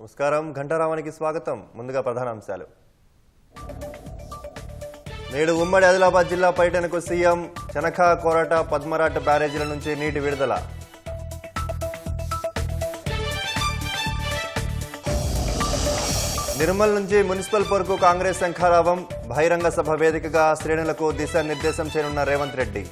నమస్కారం ఘంటారావానికి స్వాగతం. ముందుగా ప్రధానాంశాలు. నేడు ఉమ్మడి ఆదిలాబాద్ జిల్లా పర్యటనకు సీఎం. చనఖా, కోరాట, పద్మరాట్ బ్యారేజీల నుంచి నీటి విడుదల. నిర్మల్ నుంచి మున్సిపల్ వరకు కాంగ్రెస్ శంఖారావం. బహిరంగ సభ వేదికగా శ్రేణులకు దిశానిర్దేశం చేయనున్న రేవంత్ రెడ్డి.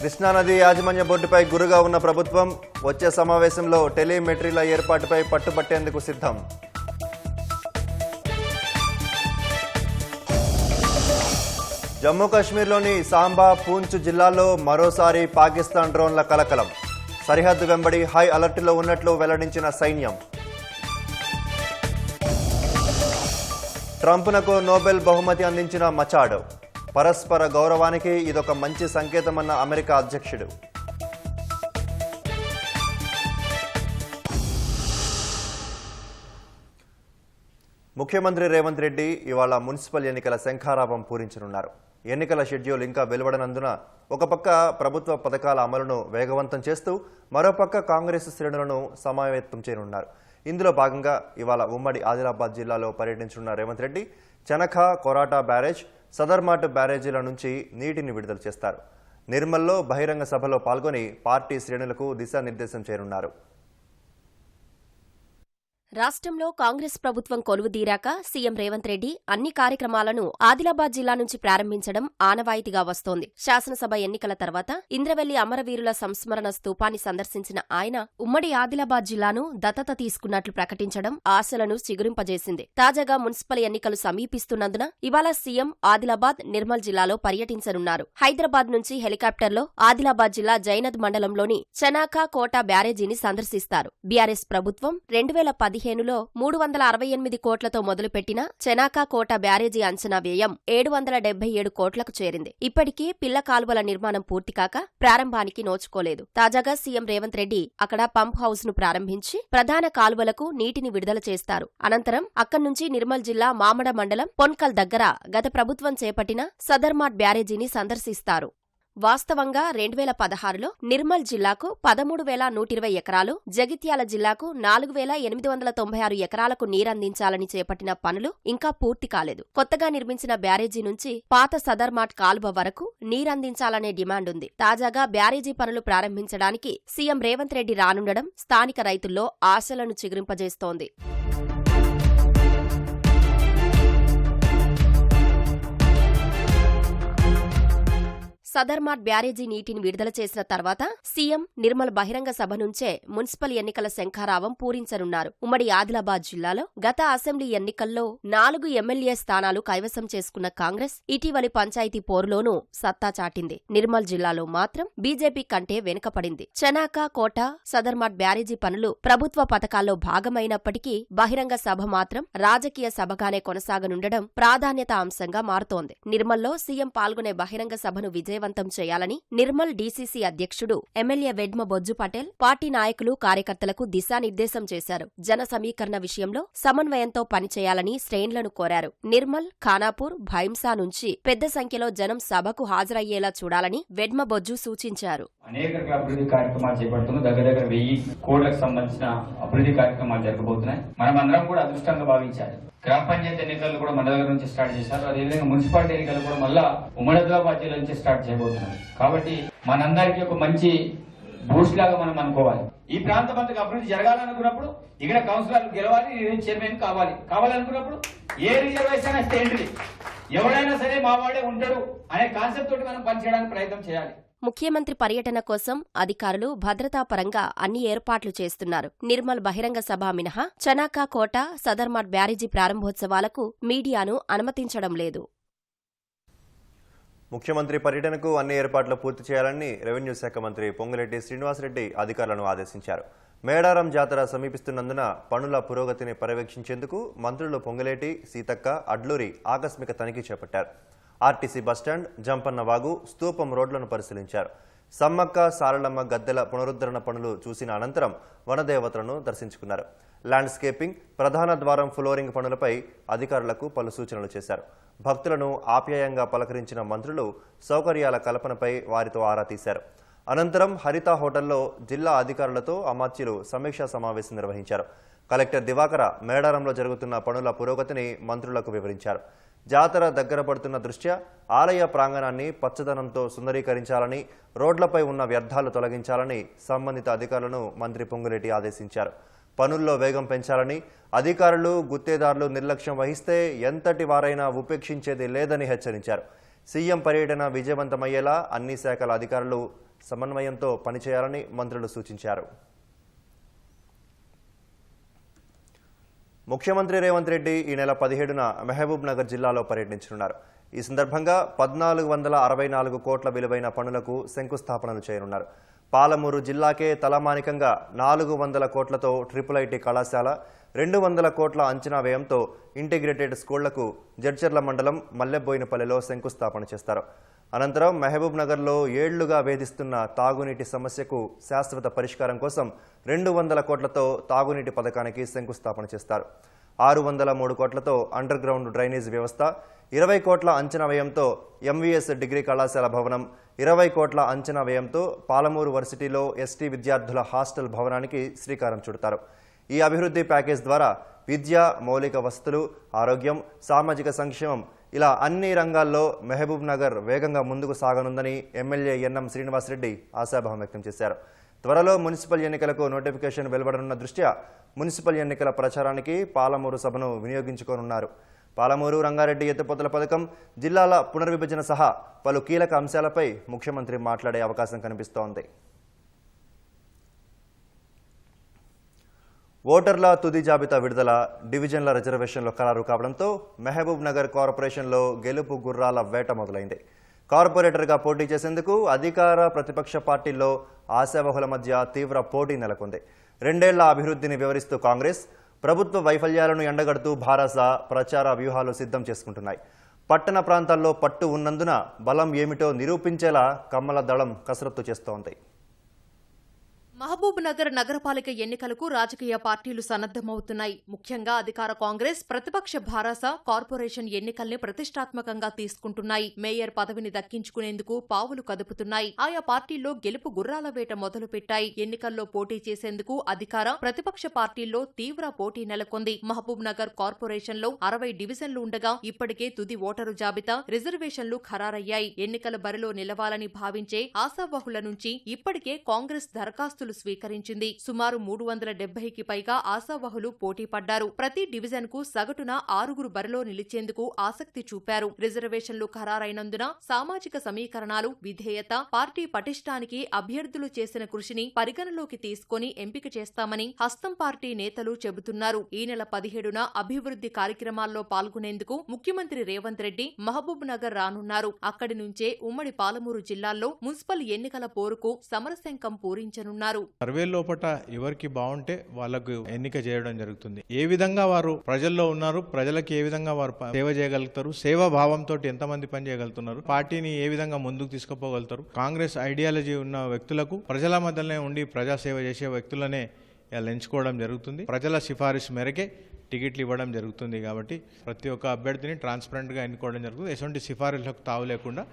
కృష్ణానది యాజమాన్య బోర్డుపై గురుగా ఉన్న ప్రభుత్వం. వచ్చే సమావేశంలో టెలిమెట్రీల ఏర్పాటుపై పట్టుబట్టేందుకు సిద్ధం. జమ్మూ కాశ్మీర్లోని సాంబా, పూంచ్ జిల్లాల్లో మరోసారి పాకిస్తాన్ డ్రోన్ల కలకలం. సరిహద్దు వెంబడి హై అలర్టులో ఉన్నట్లు వెల్లడించిన సైన్యం. ట్రంప్నకు నోబెల్ బహుమతి అందించిన మచాడ్. పరస్పర గౌరవానికి ఇదొక మంచి సంకేతమన్న అమెరికా అధ్యక్షుడు. ముఖ్యమంత్రి రేవంత్ రెడ్డి ఇవాళ మున్సిపల్ ఎన్నికల శంఖారావం పూరించనున్నారు. ఎన్నికల షెడ్యూల్ ఇంకా వెలువడనందున ఒక పక్క ప్రభుత్వ పథకాల అమలును వేగవంతం చేస్తూ మరోపక్క కాంగ్రెస్ శ్రేణులను సమావేశం చేయనున్నారు. ఇందులో భాగంగా ఇవాళ ఉమ్మడి ఆదిలాబాద్ జిల్లాలో పర్యటించనున్న రేవంత్ రెడ్డి చనఖా, కోరాట బ్యారేజ్, సదర్మాట్ బ్యారేజీల నుంచి నీటిని విడుదల చేస్తారు. నిర్మల్లో బహిరంగ సభలో పాల్గొని పార్టీ శ్రేణులకు దిశానిర్దేశం చేయనున్నారు. రాష్ట్రంలో కాంగ్రెస్ ప్రభుత్వం కొలువుదీరాక సీఎం రేవంత్ రెడ్డి అన్ని కార్యక్రమాలను ఆదిలాబాద్ జిల్లా నుంచి ప్రారంభించడం ఆనవాయితీగా వస్తోంది. శాసనసభ ఎన్నికల తర్వాత ఇంద్రవెల్లి అమరవీరుల సంస్మరణ స్తూపాన్ని సందర్శించిన ఆయన ఉమ్మడి ఆదిలాబాద్ జిల్లాను దత్తత తీసుకున్నట్లు ప్రకటించడం ఆశలను చిగురింపజేసింది. తాజాగా మున్సిపల్ ఎన్నికలు సమీపిస్తున్నందున ఇవాళ సీఎం ఆదిలాబాద్, నిర్మల్ జిల్లాలో పర్యటించనున్నారు. హైదరాబాద్ నుంచి హెలికాప్టర్లో ఆదిలాబాద్ జిల్లా జైనద్ మండలంలోని చనాఖా, కోట బ్యారేజీని సందర్శిస్తారు. బీఆర్ఎస్ ప్రభుత్వం 2015లో 368 కోట్లతో మొదలుపెట్టిన చనాకా కోట బ్యారేజీ అంచనా వ్యయం 777 కోట్లకు చేరింది. ఇప్పటికీ పిల్ల కాలువల నిర్మాణం పూర్తికాక ప్రారంభానికి నోచుకోలేదు. తాజాగా సీఎం రేవంత్ రెడ్డి అక్కడ పంప్ హౌస్ ను ప్రారంభించి ప్రధాన కాలువలకు నీటిని విడుదల చేస్తారు. అనంతరం అక్కడి నుంచి నిర్మల్ జిల్లా మామడ మండలం పొన్కల్ దగ్గర గత ప్రభుత్వం చేపట్టిన సదర్మాట్ బ్యారేజీని సందర్శిస్తారు. వాస్తవంగా 2016లో నిర్మల్ జిల్లాకు 13,120 ఎకరాలు, జగిత్యాల జిల్లాకు 4,896 ఎకరాలకు నీరందించాలని చేపట్టిన పనులు ఇంకా పూర్తి కాలేదు. కొత్తగా నిర్మించిన బ్యారేజీ నుంచి పాత సదర్మాట్ కాలువ వరకు నీరందించాలనే డిమాండుంది. తాజాగా బ్యారేజీ పనులు ప్రారంభించడానికి సీఎం రేవంత్ రెడ్డి రానుండడం స్థానిక రైతుల్లో ఆశలను చిగురింపజేస్తోంది. సదర్మాట్ బ్యారేజీ నీటిని విడుదల చేసిన తర్వాత సీఎం నిర్మల్ బహిరంగ సభ నుంచే మున్సిపల్ ఎన్నికల శంఖారావం పూరించనున్నారు. ఉమ్మడి ఆదిలాబాద్ జిల్లాలో గత అసెంబ్లీ ఎన్నికల్లో 4 ఎమ్మెల్యే స్థానాలు కైవసం చేసుకున్న కాంగ్రెస్ ఇటీవలి పంచాయతీ పోరులోనూ సత్తా చాటింది. నిర్మల్ జిల్లాలో మాత్రం బీజేపీ కంటే వెనుకపడింది. చనాకా, కోట, సదర్మాట్ బ్యారేజీ పనులు ప్రభుత్వ పథకాల్లో భాగమైనప్పటికీ బహిరంగ సభ మాత్రం రాజకీయ సభగానే కొనసాగనుండడం ప్రాధాన్యత అంశంగా మారుతోంది. నిర్మల్లో సీఎం పాల్గొనే బహిరంగ సభను విజయవంతం చేయాలని నిర్మల్ డీసీసీ అధ్యక్షుడు ఎమ్మెల్యే వెడ్మ బొజ్జు పటేల్ పార్టీ నాయకులు, కార్యకర్తలకు దిశానిర్దేశం చేశారు. జన సమీకరణ విషయంలో సమన్వయంతో పనిచేయాలని శ్రేణులను కోరారు. నిర్మల్, ఖానాపూర్, భైంసా నుంచి పెద్ద సంఖ్యలో జనం సభకు హాజరయ్యేలా చూడాలని వెడ్మ బొజ్జు సూచించారు. అనేక అభివృద్ధి కార్యక్రమాలు చేపడుతున్నాం. దగ్గర 1000 కోట్లకు సంబంధించిన అభివృద్ధి కార్యక్రమాలు జరగబోతున్నాయి. మనం అందరం కూడా అదృష్టంగా భావించాలి. గ్రామ పంచాయతీ ఎన్నికలు కూడా మన దగ్గర నుంచి స్టార్ట్ చేశారు. అదేవిధంగా మున్సిపాలిటీ ఎన్నికలు కూడా మళ్ళా ఉమ్మడి ఆదిలాబాద్ జిల్లా నుంచి స్టార్ట్ చేయబోతున్నారు. కాబట్టి మనందరికీ ఒక మంచి బూస్ట్ లాగా మనం అనుకోవాలి. ఈ ప్రాంతం అంతగా అభివృద్ధి జరగాలనుకున్నప్పుడు ఇక్కడ కౌన్సిలర్లు గెలవాలి, చైర్మన్ కావాలనుకున్నప్పుడు ఏ రిజర్వేషన్ అయితే ఎంట్రీ ఎవరైనా సరే మా వాడే ఉంటాడు అనే కాన్సెప్ట్ తోటి మనం పనిచేయడానికి ప్రయత్నం చేయాలి. ముఖ్యమంత్రి పర్యటన కోసం అధికారులు భద్రతాపరంగా అన్ని ఏర్పాట్లు చేస్తున్నారు. నిర్మల్ బహిరంగ సభ మినహా చనాకా, కోట, సదర్మాట్ బ్యారేజీ ప్రారంభోత్సవాలకు మీడియాను అనుమతించడం లేదు. ముఖ్యమంత్రి పర్యటనకు అన్ని ఏర్పాట్లు పూర్తి చేయాలని రెవెన్యూ శాఖ మంత్రి పొంగులేటి శ్రీనివాసరెడ్డి అధికారులను ఆదేశించారు. మేడారం జాతర సమీపిస్తున్నందున పనుల పురోగతిని పర్యవేక్షించేందుకు మంత్రులు పొంగులేటి, సీతక్క, అడ్లూరి ఆకస్మిక తనిఖీ చేపట్టారు. ఆర్టీసీ బస్టాండ్, జంపన్న వాగు, స్తూపం రోడ్లను పరిశీలించారు. సమ్మక్క, సారలమ్మ గద్దెల పునరుద్ధరణ పనులు చూసిన అనంతరం వనదేవతలను దర్శించుకున్నారు. ల్యాండ్స్కేపింగ్, ప్రధాన ద్వారం ఫ్లోరింగ్ పనులపై అధికారులకు పలు సూచనలు చేశారు. భక్తులను ఆప్యాయంగా పలకరించిన మంత్రులు సౌకర్యాల కల్పనపై వారితో ఆరా తీశారు. అనంతరం హరిత హోటల్లో జిల్లా అధికారులతో అమాత్యులు సమీక్షా సమావేశం నిర్వహించారు. కలెక్టర్ దివాకర మేడారంలో జరుగుతున్న పనుల పురోగతిని మంత్రులకు వివరించారు. జాతర దగ్గర పడుతున్న దృష్ట్యా ఆలయ ప్రాంగణాన్ని పచ్చదనంతో సుందరీకరించాలని, రోడ్లపై ఉన్న వ్యర్థాలు తొలగించాలని సంబంధిత అధికారులను మంత్రి పొంగులేటి ఆదేశించారు. పనుల్లో వేగం పెంచాలని, అధికారులు గుత్తేదారులు నిర్లక్ష్యం వహిస్తే ఎంతటి వారైనా ఉపేక్షించేది లేదని హెచ్చరించారు. సీఎం పర్యటన విజయవంతమయ్యేలా అన్ని శాఖల అధికారులు సమన్వయంతో పనిచేయాలని మంత్రులు సూచించారు. ముఖ్యమంత్రి రేవంత్ రెడ్డి ఈ నెల 17న మహబూబ్ నగర్ జిల్లాలో పర్యటించనున్నారు. ఈ సందర్భంగా 1464 కోట్ల విలువైన పనులకు శంకుస్థాపనలు చేయనున్నారు. పాలమూరు జిల్లాకే తలమానికంగా 400 కోట్లతో ట్రిపుల్ ఐటీ కళాశాల, 200 కోట్ల అంచనా వ్యయంతో ఇంటిగ్రేటెడ్ స్కూళ్లకు జడ్చర్ల మండలం మల్లెబోయినపల్లిలో శంకుస్థాపన చేస్తారు. అనంతరం మహబూబ్ నగర్లో ఏళ్లుగా వేధిస్తున్న తాగునీటి సమస్యకు శాశ్వత పరిష్కారం కోసం 200 కోట్లతో తాగునీటి పథకానికి శంకుస్థాపన చేస్తారు. 603 కోట్లతో అండర్ గ్రౌండ్ డ్రైనేజ్ వ్యవస్థ, 20 కోట్ల అంచనా వ్యయంతో ఎంవీఎస్ డిగ్రీ కళాశాల భవనం, 20 కోట్ల అంచనా వ్యయంతో పాలమూరు వర్సిటీలో ఎస్టీ విద్యార్థుల హాస్టల్ భవనానికి శ్రీకారం చుడతారు. ఈ అభివృద్ధి ప్యాకేజ్ ద్వారా విద్య, మౌలిక వసతులు, ఆరోగ్యం, సామాజిక సంక్షేమం ఇలా అన్ని రంగాల్లో మహబూబ్ నగర్ వేగంగా ముందుకు సాగనుందని ఎమ్మెల్యే ఎన్ఎం శ్రీనివాసరెడ్డి ఆశాభావం వ్యక్తం చేశారు. త్వరలో మున్సిపల్ ఎన్నికలకు నోటిఫికేషన్ వెలువడనున్న దృష్ట్యా మున్సిపల్ ఎన్నికల ప్రచారానికి పాలమూరు సభను వినియోగించుకోనున్నారు. పాలమూరు, రంగారెడ్డి ఎత్తిపోతల పథకం, జిల్లాల పునర్విభజన సహా పలు కీలక అంశాలపై ముఖ్యమంత్రి మాట్లాడే అవకాశం కనిపిస్తోంది. ఓటర్ల తుది జాబితా విడుదల, డివిజన్ల రిజర్వేషన్లు ఖరారు కావడంతో మహబూబ్ నగర్ కార్పొరేషన్లో గెలుపు గుర్రాల వేట మొదలైంది. కార్పొరేటర్గా పోటీ చేసేందుకు అధికార ప్రతిపక్ష పార్టీల్లో ఆశావహుల మధ్య తీవ్ర పోటీ నెలకొంది. 2 ఏళ్ల అభివృద్ధిని వివరిస్తూ కాంగ్రెస్, ప్రభుత్వ వైఫల్యాలను ఎండగడుతూ భారస ప్రచార వ్యూహాలు సిద్ధం చేసుకుంటున్నాయి. పట్టణ ప్రాంతాల్లో పట్టు ఉన్నందున బలం ఏమిటో నిరూపించేలా కమ్మల దళం కసరత్తు చేస్తోంది. మహబూబ్ నగర్ నగరపాలిక ఎన్నికలకు రాజకీయ పార్టీలు సన్నద్దమవుతున్నాయి. ముఖ్యంగా అధికార కాంగ్రెస్, ప్రతిపక్ష భారాస కార్పొరేషన్ ఎన్నికల్ని ప్రతిష్టాత్మకంగా తీసుకుంటున్నాయి. మేయర్ పదవిని దక్కించుకునేందుకు పావులు కదుపుతున్నాయి. ఆయా పార్టీల్లో గెలుపు గుర్రాల వేట మొదలుపెట్టాయి. ఎన్నికల్లో పోటీ చేసేందుకు అధికార, ప్రతిపక్ష పార్టీల్లో తీవ్ర పోటీ నెలకొంది. మహబూబ్ నగర్ కార్పొరేషన్లో 60 డివిజన్లు ఉండగా ఇప్పటికే తుది ఓటరు జాబితా, రిజర్వేషన్లు ఖరారయ్యాయి. ఎన్నికల బరిలో నిలవాలని భావించే ఆశావహుల నుంచి ఇప్పటికే కాంగ్రెస్ దరఖాస్తులు స్వీకరించింది. సుమారు 370కి పైగా ఆశావహులు పోటీ పడ్డారు. ప్రతి డివిజన్ కు సగటున 6 బరిలో నిలిచేందుకు ఆసక్తి చూపారు. రిజర్వేషన్లు ఖరారైనందున సామాజిక సమీకరణాలు, విధేయత, పార్టీ పటిష్టానికి అభ్యర్థులు చేసిన కృషిని పరిగణలోకి తీసుకుని ఎంపిక చేస్తామని హస్తం పార్టీ నేతలు చెబుతున్నారు. ఈ నెల 17న అభివృద్ధి కార్యక్రమాల్లో పాల్గొనేందుకు ముఖ్యమంత్రి రేవంత్ రెడ్డి మహబూబ్ నగర్ రానున్నారు. అక్కడి నుంచే ఉమ్మడి పాలమూరు జిల్లాల్లో మున్సిపల్ ఎన్నికల పోరుకు సమరశంఖం పూరించనున్నారు. సర్వే లోపట ఎవరికి బాగుంటే వాళ్ళకు ఎన్నిక చేయడం జరుగుతుంది. ఏ విధంగా వారు ప్రజల్లో ఉన్నారు, ప్రజలకు ఏ విధంగా వారు సేవ చేయగలుగుతారు, సేవా భావంతో ఎంతమంది పని చేయగలుగుతున్నారు, పార్టీని ఏ విధంగా ముందుకు తీసుకుపోగలుగుతారు, కాంగ్రెస్ ఐడియాలజీ ఉన్న వ్యక్తులకు ప్రజల మధ్యలోనే ఉండి ప్రజాసేవ చేసే వ్యక్తులనే ఎంచుకోవడం జరుగుతుంది. ప్రజల సిఫారసు మేరకే టికెట్లు ఇవ్వడం జరుగుతుంది. కాబట్టి ప్రతి ఒక్క అభ్యర్థిని ట్రాన్స్పరెంట్గా ఎన్నుకోవడం జరుగుతుంది. ఎటువంటి సిఫారసులకు తావు లేకుండా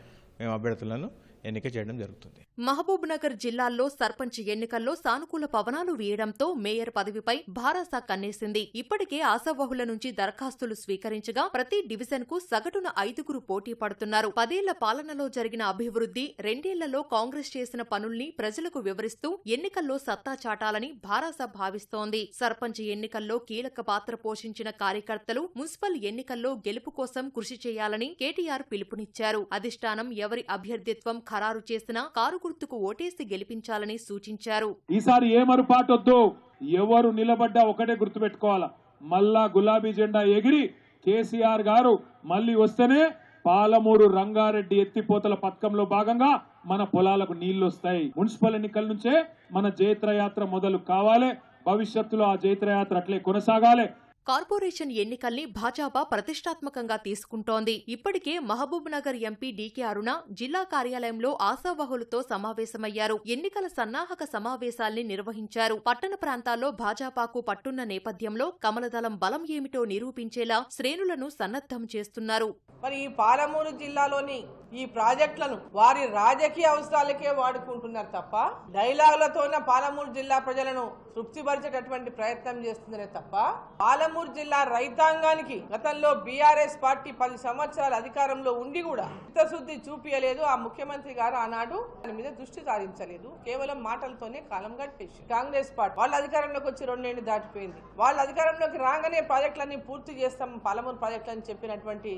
మేము అభ్యర్థులను ఎన్నిక చేయడం జరుగుతుంది. మహబూబ్ నగర్ జిల్లాల్లో సర్పంచ్ ఎన్నికల్లో సానుకూల పవనాలు వీయడంతో మేయర్ పదవిపై భారాస కన్నేసింది. ఇప్పటికే ఆశావహుల నుంచి దరఖాస్తులు స్వీకరించగా ప్రతి డివిజన్ కు సగటున 5 పోటీ పడుతున్నారు. 10 ఏళ్ల పాలనలో జరిగిన అభివృద్ధి, 2 ఏళ్లలో కాంగ్రెస్ చేసిన పనుల్ని ప్రజలకు వివరిస్తూ ఎన్నికల్లో సత్తా చాటాలని భారాస భావిస్తోంది. సర్పంచ్ ఎన్నికల్లో కీలక పాత్ర పోషించిన కార్యకర్తలు మున్సిపల్ ఎన్నికల్లో గెలుపు కోసం కృషి చేయాలని కేటీఆర్ పిలుపునిచ్చారు. అధిష్టానం ఎవరి అభ్యర్థిత్వం ఖరారు చేసినా కారు గుర్తుకు ఓటేసి గెలిపించాలని సూచించారు. ఈసారి ఏ మరుపాటొద్దు, ఎవరు నిలబడ్డా ఒకటే గుర్తుపెట్టుకోవాలా, మళ్ళా గులాబీ జెండా ఎగిరి కేసీఆర్ గారు మళ్ళీ వస్తేనే పాలమూరు రంగారెడ్డి ఎత్తిపోతల పథకంలో భాగంగా మన పొలాలకు నీళ్లు వస్తాయి. మున్సిపల్ ఎన్నికల నుంచే మన జైత్రయాత్ర మొదలు కావాలి. భవిష్యత్తులో ఆ జైత్రయాత్ర అట్లే కొనసాగాలి. కార్పొరేషన్ ఎన్నికల్ని భాజపా ప్రతిష్టాత్మకంగా తీసుకుంటోంది. ఇప్పటికే మహబూబ్ నగర్ ఎంపీ డీకే అరుణ జిల్లా కార్యాలయంలో ఆశావహులతో సమావేశమయ్యారు. ఎన్నికల సన్నాహక సమావేశాల్ని నిర్వహించారు. పట్టణ ప్రాంతాల్లో భాజపాకు పట్టున్న నేపథ్యంలో కమలదళం బలం ఏమిటో నిరూపించేలా శ్రేణులను సన్నద్ధం చేస్తున్నారు. మరి ఈ పాలమూరు జిల్లాలోని ఈ ప్రాజెక్టులను వారి రాజకీయ అవసరాలకే వాడుకుంటున్నారు తప్ప డైలాగులతోనే పాలమూరు జిల్లా ప్రజలను తృప్తిపరిచేటటువంటి ప్రయత్నం చేస్తుందనే తప్ప పాలమూరు జిల్లా రైతాంగానికి గతంలో బీఆర్ఎస్ పార్టీ 10 సంవత్సరాల అధికారంలో ఉండి కూడా చిత్తశుద్ధి చూపించలేదు. ఆ ముఖ్యమంత్రి గారు ఆనాడు దాని మీద దృష్టి సారించలేదు. కేవలం మాటలతోనే కాలం గడిపేసి కాంగ్రెస్ పార్టీ వాళ్ళ అధికారంలోకి వచ్చి 2 ఏళ్లు దాటిపోయింది. వాళ్ళ అధికారంలోకి రాగానే ప్రాజెక్టులన్నీ పూర్తి చేస్తాం పాలమూరు ప్రాజెక్టులని చెప్పినటువంటి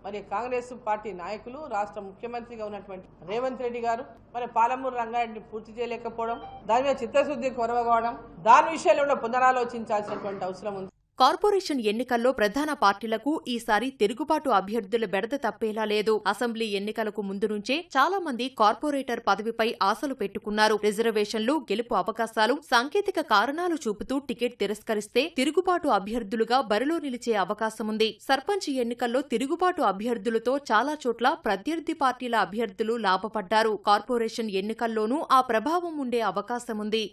మరి కాంగ్రెస్ పార్టీ నాయకులు రాష్ట్ర ముఖ్యమంత్రిగా ఉన్నటువంటి రేవంత్ రెడ్డి గారు మరి పాలమూరు రంగారెడ్డిని పూర్తి చేయలేకపోవడం, దాని మీద చిత్తశుద్ధి కొరవడం, దాని విషయంలో కూడా పునరాలోచించాల్సినటువంటి అవసరం ఉంది. కార్పొరేషన్ ఎన్నికల్లో ప్రధాన పార్టీలకు ఈసారి తిరుగుబాటు అభ్యర్థుల బెడద తప్పేలా లేదు. అసెంబ్లీ ఎన్నికలకు ముందు నుంచే చాలా మంది కార్పొరేటర్ పదవిపై ఆశలు పెట్టుకున్నారు. రిజర్వేషన్లు, గెలుపు అవకాశాలు, సాంకేతిక కారణాలు చూపుతూ టికెట్ తిరస్కరిస్తే తిరుగుబాటు అభ్యర్థులుగా బరిలో నిలిచే అవకాశముంది. సర్పంచ్ ఎన్నికల్లో తిరుగుబాటు అభ్యర్థులతో చాలా చోట్ల ప్రత్యర్థి పార్టీల అభ్యర్థులు లాభపడ్డారు. కార్పొరేషన్ ఎన్నికల్లోనూ ఆ ప్రభావం ఉండే అవకాశముంది.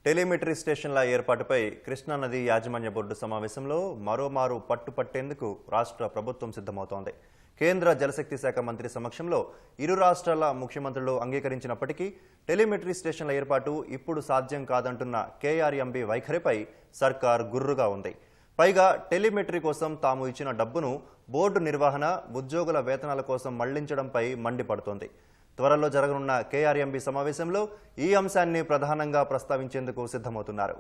టెలిమెట్రీ స్టేషన్ల ఏర్పాటుపై కృష్ణానది యాజమాన్య బోర్డు సమావేశంలో మరోమారు పట్టుపట్టేందుకు రాష్ట్ర ప్రభుత్వం సిద్ధమవుతోంది. కేంద్ర జలశక్తి శాఖ మంత్రి సమక్షంలో ఇరు రాష్ట్రాల ముఖ్యమంత్రులు అంగీకరించినప్పటికీ టెలిమెట్రీ స్టేషన్ల ఏర్పాటు ఇప్పుడు సాధ్యం కాదంటున్న కేఆర్ఎంబీ వైఖరిపై సర్కార్ గుర్రుగా ఉంది. పైగా టెలిమెట్రీ కోసం తాము ఇచ్చిన డబ్బును బోర్డు నిర్వహణ, ఉద్యోగుల వేతనాల కోసం మళ్లించడంపై మండిపడుతోంది. త్వరలో జరగనున్న కేఆర్ఎంబీ సమావేశంలో ఈ అంశాన్ని ప్రధానంగా ప్రస్తావించేందుకు సిద్ధమవుతున్నారు.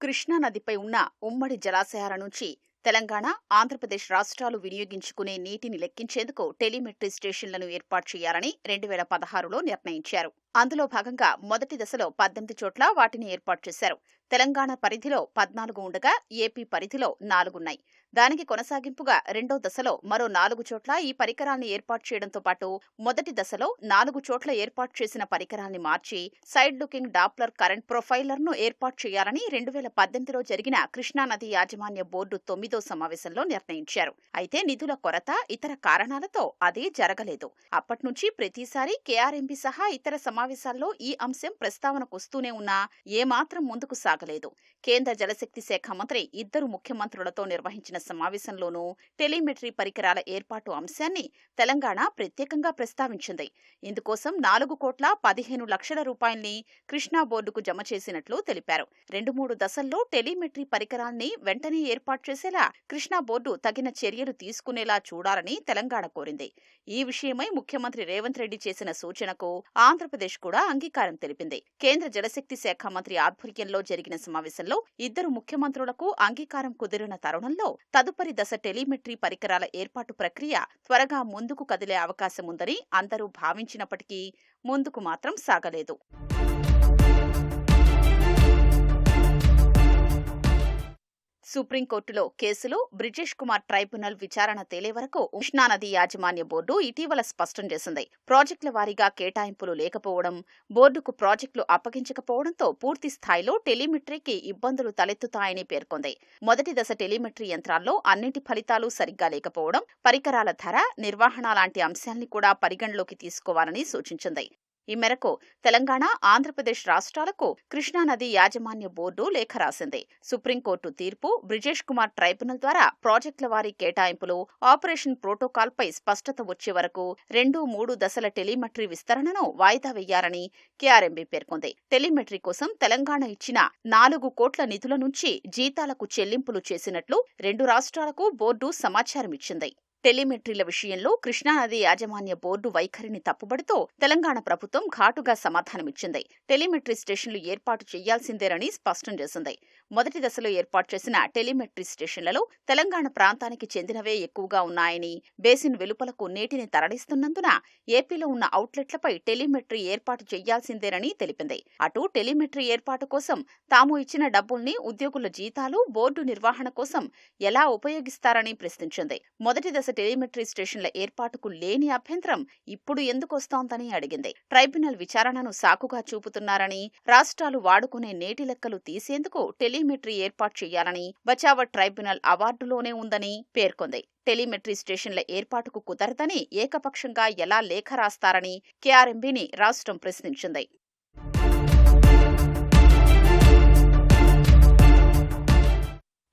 కృష్ణానదిపై ఉన్న ఉమ్మడి జలాశయాల నుంచి తెలంగాణ, ఆంధ్రప్రదేశ్ రాష్ట్రాలు వినియోగించుకునే నీటిని లెక్కించేందుకు టెలిమెట్రీ స్టేషన్లను ఏర్పాటు చేయాలని 2016లో నిర్ణయించారు. అందులో భాగంగా మొదటి దశలో 18 చోట్ల వాటిని ఏర్పాటు చేశారు. తెలంగాణ పరిధిలో 14 ఉండగా ఏపీ పరిధిలో 4 ఉన్నాయి. దానికి కొనసాగింపుగా రెండో దశలో మరో 4 చోట్ల ఈ పరికరాల్ని ఏర్పాటు చేయడంతో పాటు మొదటి దశలో 4 చోట్ల ఏర్పాటు చేసిన పరికరాల్ని మార్చి సైడ్ లుకింగ్ డాప్లర్ కరెంట్ ప్రొఫైలర్ను ఏర్పాటు చేయాలని 2018లో జరిగిన కృష్ణానది యాజమాన్య బోర్డు 9వ సమావేశంలో నిర్ణయించారు. అయితే నిధుల కొరత, ఇతర కారణాలతో అది జరగలేదు. అప్పట్నుంచి ప్రతిసారి కేఆర్ఎంబీ సహా ఇతర సమావేశాల్లో ఈ అంశం ప్రస్తావనకొస్తూనే ఉన్నా ఏమాత్రం ముందుకు సాగలేదు. కేంద్ర జలశక్తి శాఖ మంత్రి ఇద్దరు ముఖ్యమంత్రులతో నిర్వహించిన సమావేశంలోనూ టెలిమెట్రీ పరికరాల ఏర్పాటు అంశాన్ని తెలంగాణ ప్రత్యేకంగా ప్రస్తావించింది. ఇందుకోసం 4,15 లక్షల రూపాయల్ని కృష్ణా బోర్డుకు జమ చేసినట్లు తెలిపారు. 2-3 దశల్లో టెలిమెట్రీ పరికరాల్ని వెంటనే ఏర్పాటు చేసేలా కృష్ణా బోర్డు తగిన చర్యలు తీసుకునేలా చూడాలని తెలంగాణ కోరింది. ఈ విషయమై ముఖ్యమంత్రి రేవంత్ రెడ్డి చేసిన సూచనకు ఆంధ్రప్రదేశ్ కూడా అంగీకారం తెలిపింది. కేంద్ర జలశక్తి శాఖ మంత్రి ఆధ్వర్యంలో జరిగిన సమావేశంలో ఇద్దరు ముఖ్యమంత్రులకు అంగీకారం కుదిరిన తరుణంలో తదుపరి దశ టెలిమెట్రీ పరికరాల ఏర్పాటు ప్రక్రియ త్వరగా ముందుకు కదిలే అవకాశముందని అందరూ భావించినప్పటికీ ముందుకు మాత్రం సాగలేదు. సుప్రీంకోర్టులో కేసులో బ్రిజేష్ కుమార్ ట్రైబ్యునల్ విచారణ తేలే వరకు కృష్ణానది యాజమాన్య బోర్డు ఇటీవల స్పష్టం చేసింది. ప్రాజెక్టుల వారీగా కేటాయింపులు లేకపోవడం, బోర్డుకు ప్రాజెక్టులు అప్పగించకపోవడంతో పూర్తి స్థాయిలో టెలిమెట్రీకి ఇబ్బందులు తలెత్తుతాయని పేర్కొంది. మొదటి దశ టెలిమెట్రీ యంత్రాల్లో అన్నింటి ఫలితాలు సరిగ్గా లేకపోవడం, పరికరాల ధర, నిర్వహణ లాంటి అంశాల్ని కూడా పరిగణలోకి తీసుకోవాలని సూచించింది. ఈ మేరకు తెలంగాణ, ఆంధ్రప్రదేశ్ రాష్ట్రాలకు కృష్ణానది యాజమాన్య బోర్డు లేఖ రాసింది. సుప్రీంకోర్టు తీర్పు, బ్రిజేష్ కుమార్ ట్రైబ్యునల్ ద్వారా ప్రాజెక్టుల వారీ కేటాయింపులు, ఆపరేషన్ ప్రోటోకాల్పై స్పష్టత వచ్చే వరకు 2-3 దశల టెలిమెట్రీ విస్తరణను వాయిదా వేయాలని కేఆర్ఎంబీ పేర్కొంది. టెలిమెట్రీ కోసం తెలంగాణ ఇచ్చిన 4 కోట్ల నిధుల నుంచి జీతాలకు చెల్లింపులు చేసినట్లు 2 రాష్ట్రాలకు బోర్డు సమాచారం ఇచ్చింది. టెలిమెట్రీల విషయంలో కృష్ణానది యాజమాన్య బోర్డు వైఖరిని తప్పుబడుతూ తెలంగాణ ప్రభుత్వం ఘాటుగా సమాధానమిచ్చింది. టెలిమెట్రీ స్టేషన్లు ఏర్పాటు చేయాల్సిందేనని స్పష్టం చేసింది. మొదటి దశలో ఏర్పాటు చేసిన టెలిమెట్రీ స్టేషన్లలో తెలంగాణ ప్రాంతానికి చెందినవే ఎక్కువగా ఉన్నాయని, బేసిన్ వెలుపలకు నీటిని తరలిస్తున్నందున ఏపీలో ఉన్న అవుట్లెట్లపై టెలిమెట్రీ ఏర్పాటు చేయాల్సిందేనని తెలిపింది. అటు టెలిమెట్రీ ఏర్పాటు కోసం తాము ఇచ్చిన డబ్బుల్ని ఉద్యోగుల జీతాలు, బోర్డు నిర్వహణ కోసం ఎలా ఉపయోగిస్తారని ప్రశ్నించింది. మొదటి దశ టెలిమెట్రీ స్టేషన్ల ఏర్పాటుకు లేని అభ్యంతరం ఇప్పుడు ఎందుకొస్తోందని అడిగింది. ట్రైబ్యునల్ విచారణను సాకుగా చూపుతున్నారని, రాష్ట్రాలు వాడుకునే నేటి లెక్కలు తీసేందుకు టెలిమెట్రీ ఏర్పాటు చేయాలని బచావత్ ట్రైబ్యునల్ అవార్డులోనే ఉందని పేర్కొంది. టెలిమెట్రీ స్టేషన్ల ఏర్పాటుకు కుదరదని ఏకపక్షంగా ఎలా లేఖ రాస్తారని కేఆర్ఎంబీని రాష్ట్రం ప్రశ్నించింది.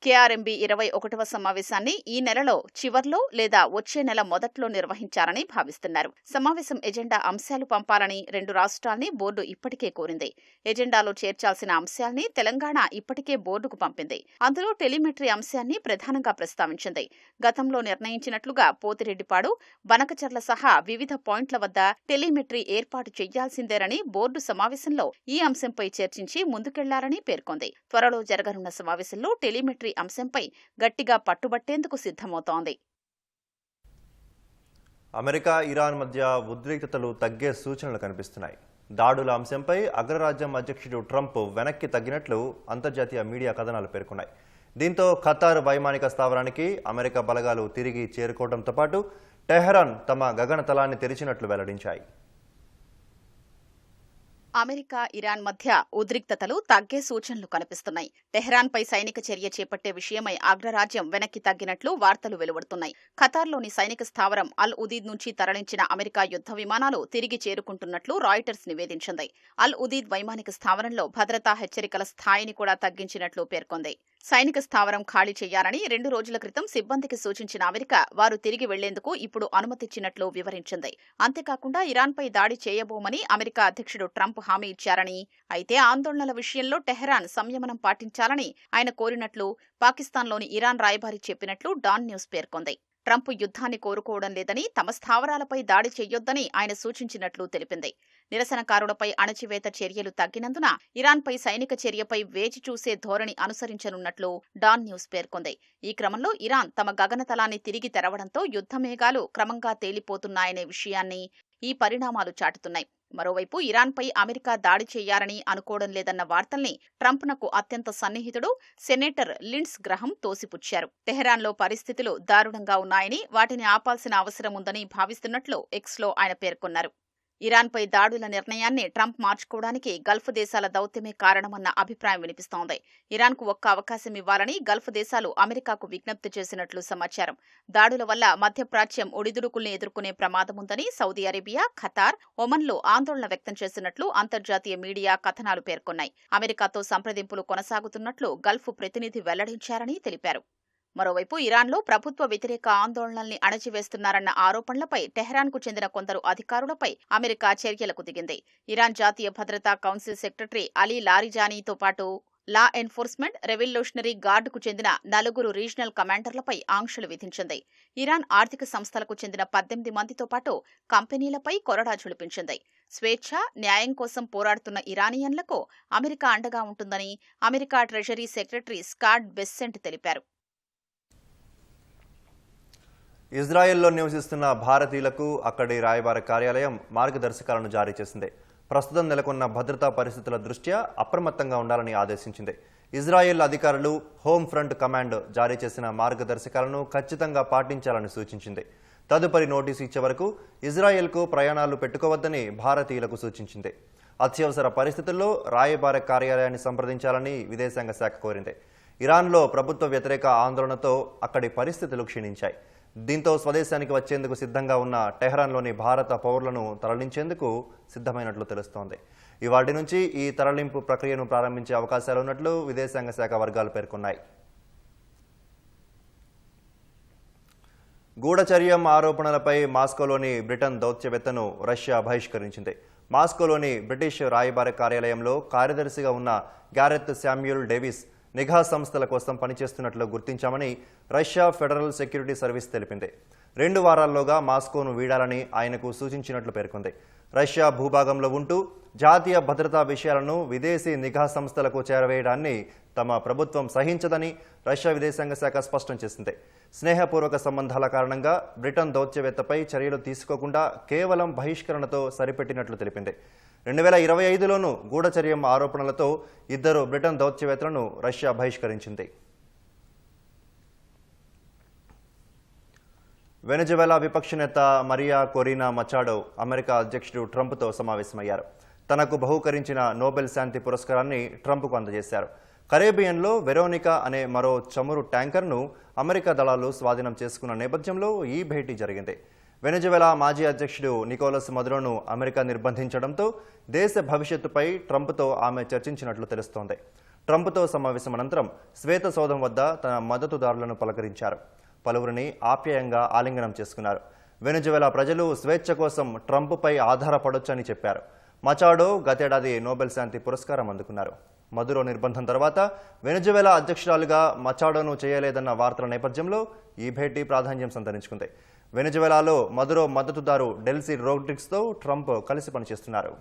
కేఆర్ఎంబీ 21వ సమావేశాన్ని ఈ నెలలో చివర్లో లేదా వచ్చే నెల మొదట్లో నిర్వహించాలని భావిస్తున్నారు. సమావేశం ఎజెండా అంశాలు పంపాలని 2 రాష్ట్రాల్ని బోర్డు ఇప్పటికే కోరింది. ఎజెండాలో చేర్చాల్సిన అంశాల్ని తెలంగాణ ఇప్పటికే బోర్డుకు పంపింది. అందులో టెలిమెట్రీ అంశాన్ని ప్రధానంగా ప్రస్తావించింది. గతంలో నిర్ణయించినట్లుగా పోతిరెడ్డిపాడు, బనకచర్ల సహా వివిధ పాయింట్ల వద్ద టెలిమెట్రీ ఏర్పాటు చేయాల్సిందేనని బోర్డు సమావేశంలో ఈ అంశంపై చర్చించి ముందుకెళ్లారని పేర్కొంది. త్వరలో జరగనున్న సమావేశంలో టెలిమెట్రీ అంశంపై గట్టిగా పట్టుబట్టేందుకు సిద్ధమవుతోంది. అమెరికా, ఇరాన్ మధ్య ఉద్రిక్తతలు తగ్గే సూచనలు కనిపిస్తున్నాయి. దాడుల అంశంపై అగ్రరాజ్యం అధ్యక్షుడు ట్రంప్ వెనక్కి తగ్గినట్లు అంతర్జాతీయ మీడియా కథనాలు పేర్కొన్నాయి. దీంతో ఖతార్ వైమానిక స్థావరానికి అమెరికా బలగాలు తిరిగి చేరుకోవడంతో పాటు టెహరాన్ తమ గగనతలాన్ని తెరిచినట్లు వెల్లడించాయి. అమెరికా, ఇరాన్ మధ్య ఉద్రిక్తతలు తగ్గే సూచనలు కనిపిస్తున్నాయి. టెహరాన్పై సైనిక చర్య చేపట్టే విషయమై అగ్రరాజ్యం వెనక్కి తగ్గినట్లు వార్తలు వెలువడుతున్నాయి. ఖతార్లోని సైనిక స్థావరం అల్ ఉదీద్ నుంచి తరలించిన అమెరికా యుద్ధ విమానాలు తిరిగి చేరుకుంటున్నట్లు రాయిటర్స్ నివేదించింది. అల్ ఉదీద్ వైమానిక స్థావరంలో భద్రతా హెచ్చరికల స్థాయిని కూడా తగ్గించినట్లు పేర్కొంది. సైనిక స్థావరం ఖాళీ చేయాలని 2 రోజుల క్రితం సిబ్బందికి సూచించిన అమెరికా వారు తిరిగి వెళ్లేందుకు ఇప్పుడు అనుమతిచ్చినట్లు వివరించింది. అంతేకాకుండా ఇరాన్పై దాడి చేయబోమని అమెరికా అధ్యక్షుడు ట్రంప్ హామీ ఇచ్చారని, అయితే ఆందోళనల విషయంలో టెహరాన్ సంయమనం పాటించాలని ఆయన కోరినట్లు పాకిస్తాన్లోని ఇరాన్ రాయబారి చెప్పినట్లు డాన్ న్యూస్ పేర్కొంది. ట్రంప్ యుద్ధాన్ని కోరుకోవడం లేదని, తమ స్థావరాలపై దాడి చెయ్యొద్దని ఆయన సూచించినట్లు తెలిపింది. నిరసనకారులపై అణచివేత చర్యలు తగ్గినందున ఇరాన్పై సైనిక చర్యపై వేచి చూసే ధోరణి అనుసరించనున్నట్లు డాన్ న్యూస్ పేర్కొంది. ఈ క్రమంలో ఇరాన్ తమ గగనతలాన్ని తిరిగి తెరవడంతో యుద్ధ మేఘాలు క్రమంగా తేలిపోతున్నాయనే విషయాన్ని ఈ పరిణామాలు చాటుతున్నాయి. మరోవైపు ఇరాన్పై అమెరికా దాడి చేయాలని అనుకోవడం లేదన్న వార్తల్ని ట్రంప్నకు అత్యంత సన్నిహితుడు సెనేటర్ లిండ్స్ గ్రహం తోసిపుచ్చారు. టెహరాన్లో పరిస్థితులు దారుణంగా ఉన్నాయని, వాటిని ఆపాల్సిన అవసరం ఉందని భావిస్తున్నట్లు ఎక్స్లో ఆయన పేర్కొన్నారు. ఇరాన్పై దాడుల నిర్ణయాన్ని ట్రంప్ మార్చుకోవడానికి గల్ఫ్ దేశాల దౌత్యమే కారణమన్న అభిప్రాయం వినిపిస్తోంది. ఇరాన్కు ఒక్క అవకాశం ఇవ్వాలని గల్ఫ్ దేశాలు అమెరికాకు విజ్ఞప్తి చేసినట్లు సమాచారం. దాడుల వల్ల మధ్యప్రాచ్యం ఒడిదుడుకుల్ని ఎదుర్కొనే ప్రమాదముందని సౌదీ అరేబియా, ఖతార్, ఒమన్లో ఆందోళన వ్యక్తం చేసినట్లు అంతర్జాతీయ మీడియా కథనాలు పేర్కొన్నాయి. అమెరికాతో సంప్రదింపులు కొనసాగుతున్నట్లు గల్ఫ్ ప్రతినిధి వెల్లడించారని తెలిపారు. మరోవైపు ఇరాన్లో ప్రభుత్వ వ్యతిరేక ఆందోళనల్ని అణచివేస్తున్నారన్న ఆరోపణలపై టెహరాన్కు చెందిన కొందరు అధికారులపై అమెరికా చర్యలకు దిగింది. ఇరాన్ జాతీయ భద్రతా కౌన్సిల్ సెక్రటరీ అలీ లారిజానీతో పాటు లా ఎన్ఫోర్స్మెంట్, రెవల్యూషనరీ గార్డుకు చెందిన 4 రీజనల్ కమాండర్లపై ఆంక్షలు విధించింది. ఇరాన్ ఆర్థిక సంస్థలకు చెందిన 18 మందితో పాటు కంపెనీలపై కొరడా ఝుళిపించింది. స్వేచ్ఛ, న్యాయం కోసం పోరాడుతున్న ఇరానియన్లకు అమెరికా అండగా ఉంటుందని America treasury secretary Scott Bessent తెలిపారు. ఇజ్రాయెల్లో నివసిస్తున్న భారతీయులకు అక్కడి రాయబార కార్యాలయం మార్గదర్శకాలను జారీ చేసింది. ప్రస్తుతం నెలకొన్న భద్రతా పరిస్థితుల దృష్ట్యా అప్రమత్తంగా ఉండాలని ఆదేశించింది. ఇజ్రాయెల్ అధికారులు హోమ్ ఫ్రంట్ కమాండ్ జారీ చేసిన మార్గదర్శకాలను ఖచ్చితంగా పాటించాలని సూచించింది. తదుపరి నోటీసు ఇచ్చే వరకు ఇజ్రాయెల్కు ప్రయాణాలు పెట్టుకోవద్దని భారతీయులకు సూచించింది. అత్యవసర పరిస్థితుల్లో రాయబార కార్యాలయాన్ని సంప్రదించాలని విదేశాంగ శాఖ కోరింది. ఇరాన్లో ప్రభుత్వ వ్యతిరేక ఆందోళనతో అక్కడి పరిస్థితులు క్షీణించాయి. దీంతో స్వదేశానికి వచ్చేందుకు సిద్ధంగా ఉన్న టెహరాన్లోని భారత పౌరులను తరలించేందుకు సిద్ధమైనట్లు తెలుస్తోంది. ఇవాటి నుంచి ఈ తరలింపు ప్రక్రియను ప్రారంభించే అవకాశాలున్నట్లు విదేశాంగ శాఖ వర్గాలు పేర్కొన్నాయి. గూఢచర్యం ఆరోపణలపై మాస్కోలోని బ్రిటన్ దౌత్యవేత్తను రష్యా బహిష్కరించింది. మాస్కోలోని బ్రిటిష్ రాయబార కార్యాలయంలో కార్యదర్శిగా ఉన్న గ్యారెత్ శామ్యూల్ డేవిస్ నిఘా సంస్థల కోసం పనిచేస్తున్నట్లు గుర్తించామని రష్యా ఫెడరల్ సెక్యూరిటీ సర్వీస్ తెలిపింది. 2 వారాల్లోగా మాస్కోను వీడాలని ఆయనకు సూచించినట్లు పేర్కొంది. రష్యా భూభాగంలో ఉంటూ జాతీయ భద్రతా విషయాలను విదేశీ నిఘా సంస్థలకు చేరవేయడాన్ని తమ ప్రభుత్వం సహించదని రష్యా విదేశాంగ శాఖ స్పష్టం చేసింది. స్నేహపూర్వక సంబంధాల కారణంగా బ్రిటన్ దౌత్యవేత్తపై చర్యలు తీసుకోకుండా కేవలం బహిష్కరణతో సరిపెట్టినట్లు తెలిపింది. 2025లోనూ గూఢచర్యం ఆరోపణలతో 2 బ్రిటన్ దౌత్యవేత్తలను రష్యా బహిష్కరించింది. వెనెజువెలా విపక్ష నేత మరియా కొరీనా మచాడో అమెరికా అధ్యక్షుడు ట్రంప్తో సమావేశమయ్యారు. తనకు బహూకరించిన నోబెల్ శాంతి పురస్కారాన్ని ట్రంప్కు అందజేశారు. కరేబియన్లో వెరోనికా అనే మరో చమురు ట్యాంకర్ను అమెరికా దళాలు స్వాధీనం చేసుకున్న నేపథ్యంలో ఈ భేటీ జరిగింది. వెనెజువెలా మాజీ అధ్యక్షుడు నికోలస్ మదురోను అమెరికా నిర్బంధించడంతో దేశ భవిష్యత్తుపై ట్రంప్తో ఆమె చర్చించినట్లు తెలుస్తోంది. ట్రంప్తో సమావేశం అనంతరం శ్వేత సౌధం వద్ద తన మద్దతుదారులను పలకరించారు. పలువురిని ఆప్యాయంగా ఆలింగనం చేసుకున్నారు. వెనెజువెలా ప్రజలు స్వేచ్ఛ కోసం ట్రంప్పై ఆధారపడొచ్చని చెప్పారు. మచాడో గతేడాది నోబెల్ శాంతి పురస్కారం అందుకున్నారు. మదురో నిర్బంధం తర్వాత వెనెజువెలా అధ్యక్షురాలుగా మచాడోను చేయలేదన్న వార్తల నేపథ్యంలో ఈ భేటీ ప్రాధాన్యం సంతరించుకుంది. వెనెజువెలాలో మదురో మద్దతుదారు డెల్సీ రోడ్రిగ్స్తో ట్రంప్ కలిసి పనిచేస్తున్నారు.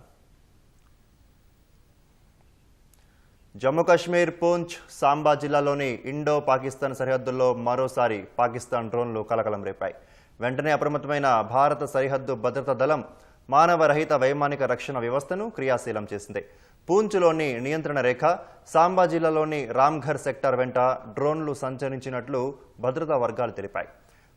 జమ్మూ కాశ్మీర్ పూంచ్ సాంబా జిల్లాలోని ఇండో పాకిస్తాన్ సరిహద్దుల్లో మరోసారి పాకిస్తాన్ డ్రోన్లు కలకలం రేపాయి. వెంటనే అప్రమత్తమైన భారత సరిహద్దు భద్రతా దళం మానవరహిత వైమానిక రక్షణ వ్యవస్థను క్రియాశీలం చేసింది. పూంచ్లోని నియంత్రణ రేఖ, సాంబా జిల్లాలోని రామ్ఘర్ సెక్టార్ వెంట డ్రోన్లు సంచరించినట్లు భద్రతా వర్గాలు తెలిపాయి.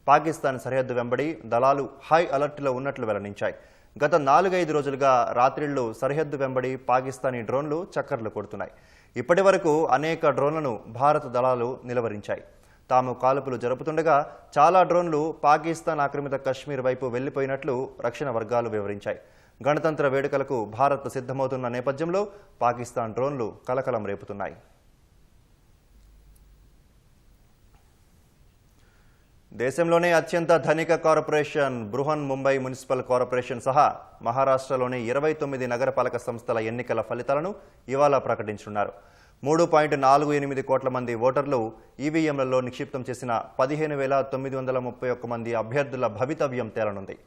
పాకిస్తాన్ సరిహద్దు వెంబడి దళాలు హై అలర్ట్లో ఉన్నట్లు వెల్లడించాయి. గత 4-5 రోజులుగా రాత్రిళ్లు సరిహద్దు వెంబడి పాకిస్తానీ డ్రోన్లు చక్కర్లు కొడుతున్నాయి. ఇప్పటి వరకు అనేక డ్రోన్లను భారత దళాలు నిలువరించాయి. తాము కాల్పులు జరుపుతుండగా చాలా డ్రోన్లు పాకిస్తాన్ ఆక్రమిత కశ్మీర్ వైపు వెళ్లిపోయినట్లు రక్షణ వర్గాలు వివరించాయి. గణతంత్ర వేడుకలకు భారత్ సిద్ధమవుతున్న నేపథ్యంలో పాకిస్తాన్ డ్రోన్లు కలకలం రేపుతున్నాయి. దేశంలోనే అత్యంత ధనిక corporation Brihan Mumbai municipal corporation సహా మహారాష్ట్రలోని 29 నగరపాలక సంస్థల ఎన్నికల ఫలితాలను ఇవాళ ప్రకటించనున్నారు. 3.48 కోట్ల మంది ఓటర్లు ఈవీఎంలలో నిక్షిప్తం చేసిన 15,931 మంది అభ్యర్థుల భవితవ్యం తేలనుంది.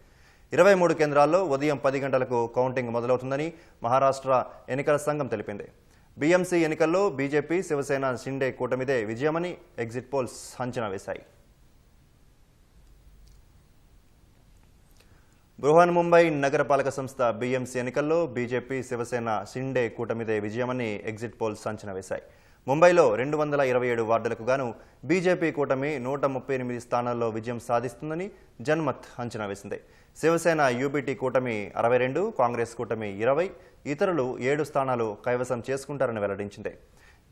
23 కేంద్రాల్లో ఉదయం 10 గంటలకు కౌంటింగ్ మొదలవుతుందని మహారాష్ట్ర ఎన్నికల సంఘం తెలిపింది. బీఎంసీ ఎన్నికల్లో బీజేపీ, శివసేన, షిండే కూటమిదే విజయమని ఎగ్జిట్ పోల్స్ అంచనా వేశాయి. బృహన్ ముంబై నగరపాలక సంస్థ బీఎంసీ ఎన్నికల్లో బీజేపీ, శివసేన, షిండే కూటమిదే విజయమని ఎగ్జిట్ పోల్స్ అంచనా వేశాయి. ముంబైలో 227 వార్డులకు గాను బీజేపీ కూటమి 138 స్థానాల్లో విజయం సాధిస్తుందని జన్మత్ అంచనా వేసింది. శివసేన యూబీటీ కూటమి 62, కాంగ్రెస్ కూటమి 20, ఇతరులు 7 స్థానాలు కైవసం చేసుకుంటారని వెల్లడించింది.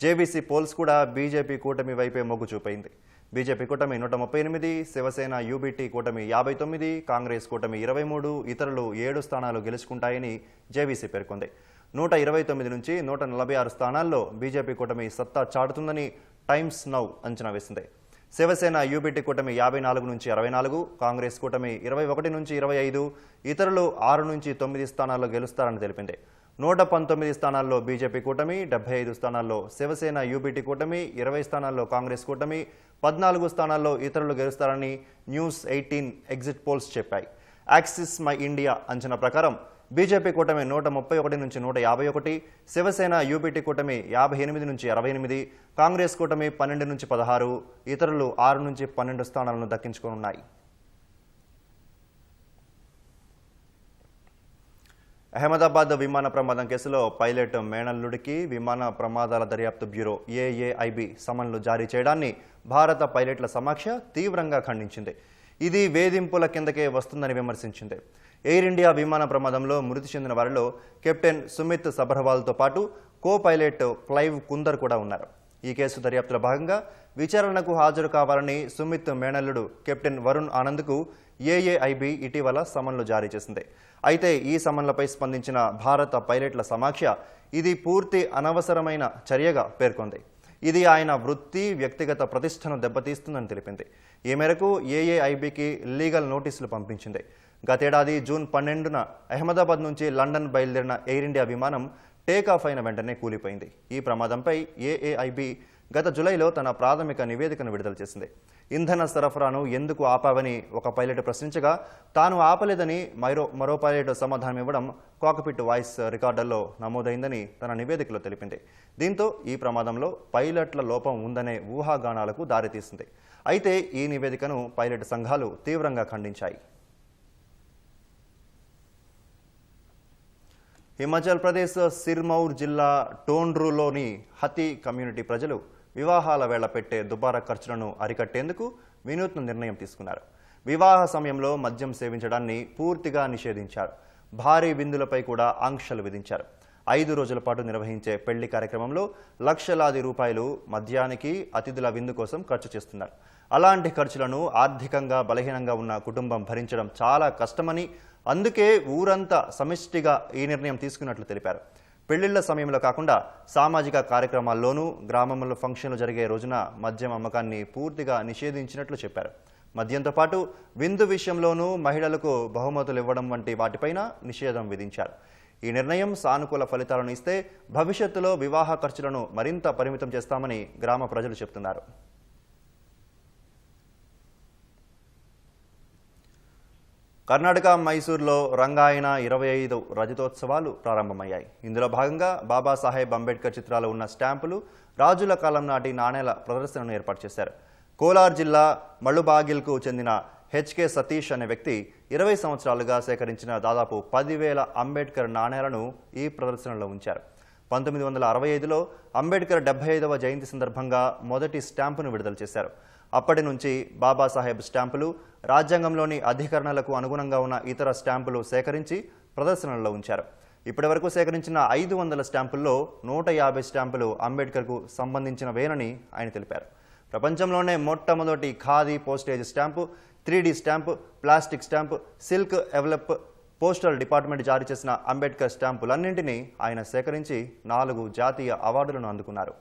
జేబీసీ పోల్స్ కూడా బీజేపీ కూటమి వైపే మొగ్గు చూపింది. బీజేపీ కూటమి 138, శివసేన యూబీటీ కూటమి 59, కాంగ్రెస్ కూటమి 23, ఇతరులు 7 స్థానాలు గెలుచుకుంటాయని జేబీసీ పేర్కొంది. 129 నుంచి 146 స్థానాల్లో బీజేపీ కూటమి సత్తా చాటుతుందని టైమ్స్ నౌ అంచనా వేసింది. శివసేన యూబీటీ కూటమి 54 నుంచి 64, కాంగ్రెస్ కూటమి 21 నుంచి 25, ఇతరులు 6 నుంచి 9 స్థానాల్లో గెలుస్తారని తెలిపింది. 119 స్థానాల్లో బీజేపీ కూటమి, 75 స్థానాల్లో శివసేన యూబీటీ కూటమి, 20 స్థానాల్లో కాంగ్రెస్ కూటమి, 14 స్థానాల్లో ఇతరులు గెలుస్తారని న్యూస్ 18 ఎగ్జిట్ పోల్స్ చెప్పాయి. యాక్సిస్ మై ఇండియా అంచనా ప్రకారం బీజేపీ కూటమి 131 నుంచి 151, శివసేన యూబీటీ కూటమి 58 నుంచి 68, కాంగ్రెస్ కూటమి 12 నుంచి 16, ఇతరులు 6 నుంచి 12 స్థానాలను దక్కించుకోనున్నాయి. అహ్మదాబాద్ విమాన ప్రమాదం కేసులో పైలట్ మేనల్లుడికి విమాన ప్రమాదాల దర్యాప్తు బ్యూరో ఏఏఐబి సమన్లు జారీ చేయడాన్ని భారత పైలట్ల సమాఖ్య తీవ్రంగా ఖండించింది. ఇది వేధింపుల కిందకే వస్తుందని విమర్శించింది. ఎయిర్ ఇండియా విమాన ప్రమాదంలో మృతి చెందిన వారిలో కెప్టెన్ సుమిత్ సబర్వాల్తో పాటు కో పైలట్ క్లైవ్ కుందర్ కూడా ఉన్నారు. ఈ కేసు దర్యాప్తులో భాగంగా విచారణకు హాజరు కావాలని సుమిత్ మేనల్లుడు కెప్టెన్ వరుణ్ ఆనంద్కు ఏఏఐబి ఇటీవల సమన్లు జారీ చేసింది. అయితే ఈ సమన్లపై స్పందించిన భారత పైలట్ల సమాఖ్య ఇది పూర్తి అనవసరమైన చర్యగా పేర్కొంది. ఇది ఆయన వృత్తి, వ్యక్తిగత ప్రతిష్టను దెబ్బతీస్తుందని తెలిపింది. ఈ మేరకు ఏఏఐబికి లీగల్ నోటీసులు పంపించింది. గతేడాది జూన్ 12న అహ్మదాబాద్ నుంచి లండన్ బయలుదేరిన ఎయిర్ ఇండియా విమానం టేకాఫ్ అయిన వెంటనే కూలిపోయింది. ఈ ప్రమాదంపై ఏఏఐబి గత జులైలో తన ప్రాథమిక నివేదికను విడుదల చేసింది. ఇంధన సరఫరాను ఎందుకు ఆపావని ఒక పైలట్ ప్రశ్నించగా తాను ఆపలేదని మరో పైలట్ సమాధానం ఇవ్వడం కాక్పిట్ వాయిస్ రికార్డర్లో నమోదైందని తన నివేదికలో తెలిపింది. దీంతో ఈ ప్రమాదంలో పైలట్ల లోపం ఉందనే ఊహాగానాలకు దారితీసింది. అయితే ఈ నివేదికను పైలట్ సంఘాలు తీవ్రంగా ఖండించాయి. హిమాచల్ ప్రదేశ్ సిర్మౌర్ జిల్లా టోండ్రులోని హతి కమ్యూనిటీ ప్రజలు వివాహాల వేళ పెట్టే దుబారా ఖర్చులను అరికట్టేందుకు వినూత్న నిర్ణయం తీసుకున్నారు. వివాహ సమయంలో మద్యం సేవించడాన్ని పూర్తిగా నిషేధించారు. భారీ విందులపై కూడా ఆంక్షలు విధించారు. 5 రోజుల పాటు నిర్వహించే పెళ్లి కార్యక్రమంలో లక్షలాది రూపాయలు మద్యానికి, అతిథుల విందు కోసం ఖర్చు చేస్తున్నారు. అలాంటి ఖర్చులను ఆర్థికంగా బలహీనంగా ఉన్న కుటుంబం భరించడం చాలా కష్టమని, అందుకే ఊరంతా సమిష్టిగా ఈ నిర్ణయం తీసుకున్నట్లు తెలిపారు. పెళ్లిళ్ల సమయంలో కాకుండా సామాజిక కార్యక్రమాల్లోనూ, గ్రామంలో ఫంక్షన్లు జరిగే రోజున మద్యం అమ్మకాన్ని పూర్తిగా నిషేధించినట్లు చెప్పారు. మద్యంతో పాటు విందు విషయంలోనూ మహిళలకు బహుమతులు ఇవ్వడం వంటి వాటిపైన నిషేధం విధించారు. ఈ నిర్ణయం సానుకూల ఫలితాలను ఇస్తే భవిష్యత్తులో వివాహ ఖర్చులను మరింత పరిమితం చేస్తామని గ్రామ ప్రజలు చెబుతున్నారు. కర్ణాటక మైసూర్లో రంగాయణ 25 రజతోత్సవాలు ప్రారంభమయ్యాయి. ఇందులో భాగంగా బాబాసాహెబ్ అంబేద్కర్ చిత్రాలు ఉన్న స్టాంపులు, రాజుల కాలం నాటి నాణేల ప్రదర్శనను ఏర్పాటు చేశారు. కోలార్ జిల్లా మళ్ళుబాగిల్కు చెందిన హెచ్కే సతీష్ అనే వ్యక్తి 20 సంవత్సరాలుగా సేకరించిన దాదాపు 10,000 అంబేద్కర్ నాణేలను ఈ ప్రదర్శనలో ఉంచారు. 1965లో అంబేద్కర్ 75వ జయంతి సందర్భంగా మొదటి స్టాంపును విడుదల చేశారు. అప్పటి నుంచి బాబాసాహెబ్ స్టాంపులు, రాజ్యాంగంలోని అధికరణలకు అనుగుణంగా ఉన్న ఇతర స్టాంపులు సేకరించి ప్రదర్శనలో ఉంచారు. ఇప్పటివరకు సేకరించిన 500 స్టాంపుల్లో 150 స్టాంపులు అంబేద్కర్కు సంబంధించినవేనని ఆయన తెలిపారు. ప్రపంచంలోనే మొట్టమొదటి khadi postage stamp, 3D stamp, plastic stamp, silk envelope, postal department జారీ చేసిన అంబేద్కర్ స్టాంపులన్నింటినీ ఆయన సేకరించి 4 జాతీయ అవార్డులను అందుకున్నారు.